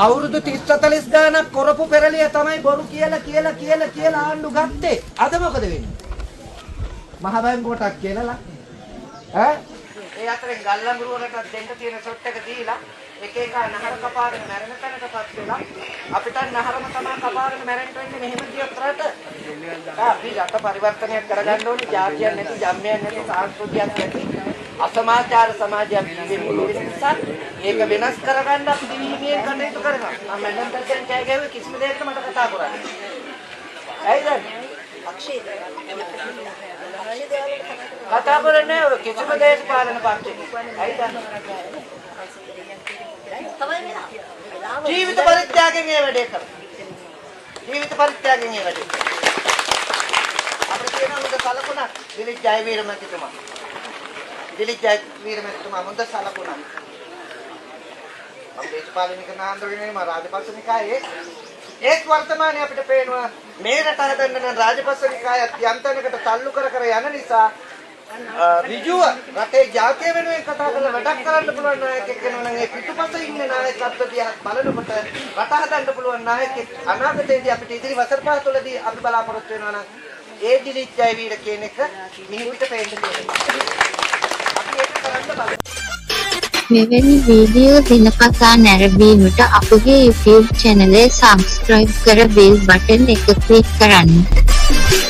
අවුරුදු 30-40 ගානක් කරපු පෙරලිය තමයි බොරු කියලා ආණ්ඩු ගත්තේ. අද මොකද වෙන්නේ? මහ බැංකුවටත් කියලාලා ඈ ඒ අතරේ ගල්ලඟුරු වලට දෙන්න තියෙන ෂොට් එක දීලා එක එක නහර කපාගෙන මැරෙන තැනටපත් වෙලා අපිට නහරම තමයි කපාගෙන මැරෙන්න වෙන්නේ මෙහෙම කියොත් රට. අපි රට පරිවර්තනයක් කරගන්න ඕනේ. ජාතියක් නැති, ජම්මයක් නැති, සංස්කෘතියක් නැති අසමාචාර සමාජයක් වෙන්න නිසා ඒක වෙනස් කරගන්න අපි දිවිහිමියෙන් කටයුතු කරනවා. මම මන්දන් දැන් කෑ ගැව්වේ කිසිම දෙයකට මට කතා කරන්නේ. ඇයිද? අක්ෂේ කතා කරන්නේ කිසිම දේශපාලන පක්ෂයක. ඇයිද? ජීවිත පරිත්‍යාගයෙන් මේ වැඩේ කරනවා. ජීවිත පරිත්‍යාගයෙන් මේ වැඩේ. අපිට කියන මුද සලකුණක් දිලිත් ජයවීර මැතිතුමා. දිලිත් ජයවීර මැතිතුමා මුද සලකුණක්. අපි දේශපාලනික නාන්දරගෙන මා රාජපක්ෂ නිකායේ ඒත් වර්තමානයේ අපිට පේනවා මේ රට හදන්න නම් රාජපක්ෂ නිකායත් යන්තනකට තල්ලු කර යන නිසා ඍජුව රටේ ජාතිය වෙනුවෙන් කතා කරලා වැඩක් කරන්න පුළුවන් නායකයෙක් වෙනවා නම් ඒ පිටුපස ඉන්න නායකත්ව දිහා බලනකොට රට හදන්න පුළුවන් නායකයෙක් අනාගතයේදී අපිට ඉදිරි වසර පහ තුළදී අපි බලාපොරොත්තු වෙනවා නම් ඒ දිලිත් ජයවීර කියන එක මිහිවිට පේන්න තියෙනවා. අපි ඒක කරන්න බලමු. මෙවැනි වීඩියෝ දිනපතා නැරඹීමට අපගේ YouTube channel එක subscribe කර bell button එක click කරන්න.